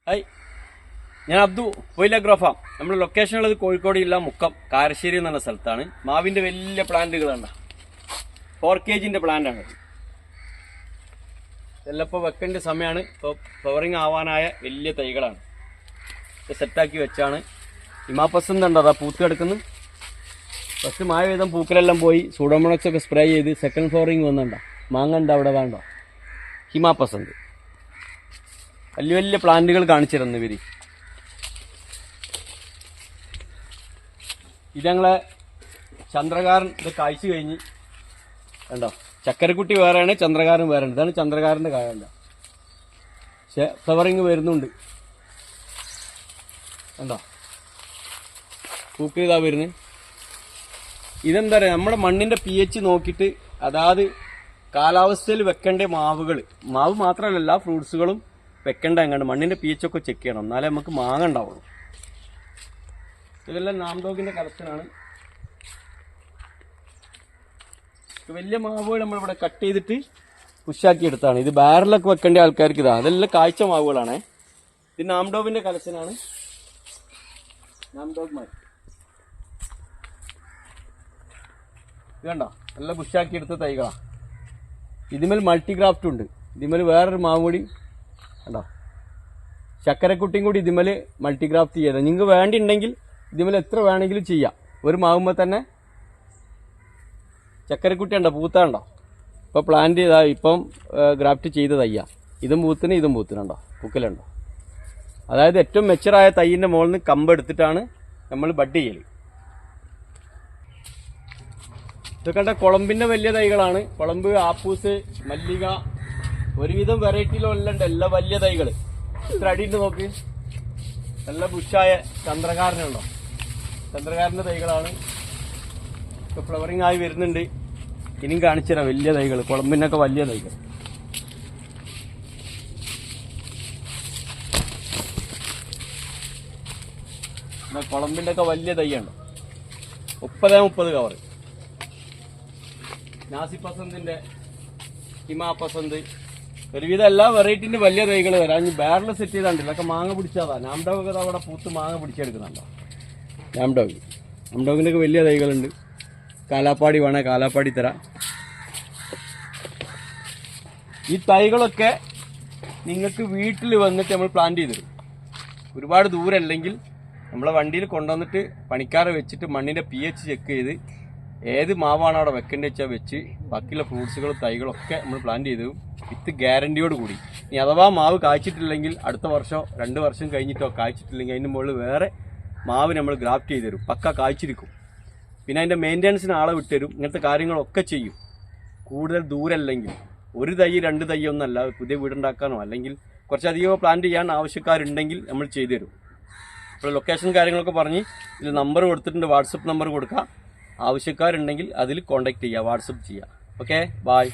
Hi, ഞാൻ Abdu wild agro farm. നമ്മുടെ location ഉള്ളത് കോഴിക്കോട് ജില്ല മുക്കം കാരശ്ശേരി എന്ന് പറഞ്ഞ സ്ഥലത്താണ്. മാവിൻ്റെ വലിയ പ്ലാന്റുകളാണ്, 4 kg പ്ലാന്റാണ്. ഇതെല്ലാം ഇപ്പോൾ വെക്കേണ്ട സമയമാണ്. ഇപ്പോൾ ഫ്ലവറിങ് ആവാനായ വലിയ തൈകളാണ്. ഇപ്പോൾ സെറ്റാക്കി വെച്ചാണ്. ഹിമാപസന്ത് ഉണ്ടോ അതാ പൂത്ത് കിടക്കുന്നു. ഫസ്റ്റ് മഴ പെയ്താൽ പൂക്കലെല്ലാം പോയി സൂഡോമോണക്സ് ഒക്കെ സ്പ്രേ ചെയ്ത് സെക്കൻഡ് ഫ്ലവറിങ് വന്നുണ്ടോ. മാങ്ങ ഉണ്ടോ അവിടെ വേണ്ടോ. ഹിമാപസന്ത് വലിയ വലിയ പ്ലാന്റുകൾ കാണിച്ചിരുന്നു ഇവർ. ഇത് ഞങ്ങളെ ചന്ദ്രകാരൻ. ഇത് കായ്ച്ചു കഴിഞ്ഞ് കണ്ടോ. ചക്കരക്കുട്ടി വേറെയാണ്, ചന്ദ്രകാരൻ വേറെയാണ്. ഇതാണ് ചന്ദ്രകാരൻ്റെ കായ. കണ്ടോ, പക്ഷെ ഫ്ലവറിങ് വരുന്നുണ്ട്. കണ്ടോ, പൂക്ക് ഇതാ വരുന്നത്. ഇതെന്താ പറയുക, നമ്മുടെ മണ്ണിൻ്റെ pH നോക്കിയിട്ട് അതാത് കാലാവസ്ഥയിൽ വെക്കേണ്ട മാവ് മാത്രമല്ല എല്ലാ ഫ്രൂട്ട്സുകളും വെക്കേണ്ട എങ്ങാണ്ട് മണ്ണിൻ്റെ pH ഒക്കെ ചെക്ക് ചെയ്യണം, എന്നാലേ നമുക്ക് മാങ്ങ ഉണ്ടാവുള്ളൂ. ഇതെല്ലാം നാംഡോഗിൻ്റെ കളക്ഷനാണ്. വലിയ മാവുകൾ നമ്മളിവിടെ കട്ട് ചെയ്തിട്ട് പുഷാക്കി എടുത്താണ്. ഇത് ബാരലൊക്കെ വെക്കേണ്ട ആൾക്കാർക്ക് ഇതാ. അതെല്ലാം കാഴ്ച മാവുകളാണേ. ഇത് നാംഡോഗിൻ്റെ കളക്ഷനാണ്. നാംഡോഗ് മാവ് ഇത് കണ്ടോ, നല്ല പുഷാക്കി എടുത്ത തൈകളാണ്. ഇതിമേൽ മൾട്ടിഗ്രാഫ്റ്റ് ഉണ്ട്. ഇതിമേൽ വേറൊരു മാവ് കൂടി കണ്ടോ, ചക്കരക്കുട്ടിയും കൂടി ഇതിമേൽ മൾട്ടിഗ്രാഫ്റ്റ് ചെയ്തത്. നിങ്ങൾക്ക് വേണ്ടിയിട്ടുണ്ടെങ്കിൽ ഇതിമേൽ എത്ര വേണമെങ്കിലും ചെയ്യാം. ഒരു മാവുമ്പോൾ തന്നെ ചക്കരക്കുട്ടി ഉണ്ടോ, പൂത്താണ്ടോ. ഇപ്പോൾ പ്ലാന്റ് ചെയ്താ ഇപ്പം ഗ്രാഫ്റ്റ് ചെയ്ത തയ്യാ. ഇതും പൂത്തിനുണ്ടോ, പൂക്കലുണ്ടോ. അതായത് ഏറ്റവും മെച്ചറായ തൈയിൻ്റെ മുകളിൽ നിന്ന് കമ്പെടുത്തിട്ടാണ് നമ്മൾ ബഡ് ചെയ്യൽ. ഇതൊക്കെ കണ്ട കുളമ്പിൻ്റെ വലിയ തൈകളാണ്. കുളമ്പ്, ആപ്പൂസ്, മല്ലിക, ഒരുവിധം വെറൈറ്റിയിലെല്ലാം ഉണ്ട്. എല്ലാ വലിയ തൈകൾ എത്ര അടിയുണ്ട് നോക്ക്. നല്ല ബുഷായ ചന്ദ്രകാരനുണ്ടോ, ചന്ദ്രകാരൻ്റെ തൈകളാണ്. ഇപ്പോൾ ഫ്ലവറിങ് ആയി വരുന്നുണ്ട്. ഇനിയും കാണിച്ചുതരാം വലിയ തൈകൾ, കുളമ്പിനൊക്കെ വലിയ തൈകൾ. കുളമ്പിൻ്റെ ഒക്കെ വലിയ തൈയുണ്ടോ, 30 കവർ. നാസിപസന്തിൻ്റെ, ഹിമാപസന്ത്, ഒരുവിധം എല്ലാ വെറൈറ്റിൻ്റെ വലിയ തൈകൾ വരാം. ഇനി ബാരൽ സെറ്റ് ചെയ്താണ്ടില്ല, ഒക്കെ മാങ്ങ പിടിച്ചതാ. നാംഡോഗ് അവിടെ പൂത്ത് മാങ്ങ പിടിച്ചെടുക്കുന്നുണ്ടോ. നാംഡോഗിൻ്റെ ഒക്കെ വലിയ തൈകളുണ്ട്. കാലാപ്പാടി വേണേ കാലാപ്പാടി തരാം. ഈ തൈകളൊക്കെ നിങ്ങൾക്ക് വീട്ടിൽ വന്നിട്ട് നമ്മൾ പ്ലാന്റ് ചെയ്ത് തരും. ഒരുപാട് ദൂരമല്ലെങ്കിൽ നമ്മളെ വണ്ടിയിൽ കൊണ്ടുവന്നിട്ട് പണിക്കാരെ വെച്ചിട്ട് മണ്ണിൻ്റെ pH ചെക്ക് ചെയ്ത് ഏത് മാവാണ് അവിടെ വെക്കേണ്ടത് വെച്ചാൽ വെച്ച് ബാക്കിയുള്ള ഫ്രൂട്ട്സുകളും തൈകളൊക്കെ നമ്മൾ പ്ലാന്റ് ചെയ്തു വിത്ത് ഗ്യാരണ്ടിയോട് കൂടി. ഇനി അഥവാ മാവ് കായ്ച്ചിട്ടില്ലെങ്കിൽ അടുത്ത വർഷമോ 2 വർഷം കഴിഞ്ഞിട്ടോ കായ്ച്ചിട്ടില്ലെങ്കിൽ അതിൻ്റെ മുകളിൽ വേറെ മാവ് നമ്മൾ ഗ്രാഫ്റ്റ് ചെയ്ത് തരും. പക്ക കായ്ച്ചിരിക്കും. പിന്നെ അതിൻ്റെ മെയിൻ്റനൻസിന് ആളെ വിട്ടുതരും. ഇങ്ങനത്തെ കാര്യങ്ങളൊക്കെ ചെയ്യും. കൂടുതൽ ദൂരമല്ലെങ്കിൽ 1 തൈ 2 തൈ ഒന്നല്ല, പുതിയ വീടുണ്ടാക്കാനോ അല്ലെങ്കിൽ കുറച്ചധികം പ്ലാന്റ് ചെയ്യാൻ ആവശ്യക്കാരുണ്ടെങ്കിൽ നമ്മൾ ചെയ്തു തരും. ഇപ്പോൾ ലൊക്കേഷൻ കാര്യങ്ങളൊക്കെ പറഞ്ഞ് ഇതിൽ നമ്പർ കൊടുത്തിട്ടുണ്ട്, വാട്സപ്പ് നമ്പർ കൊടുക്കുക. ആവശ്യക്കാരുണ്ടെങ്കിൽ അതിൽ കോൺടാക്ട് ചെയ്യുക, വാട്സപ്പ് ചെയ്യുക. Okay, bye.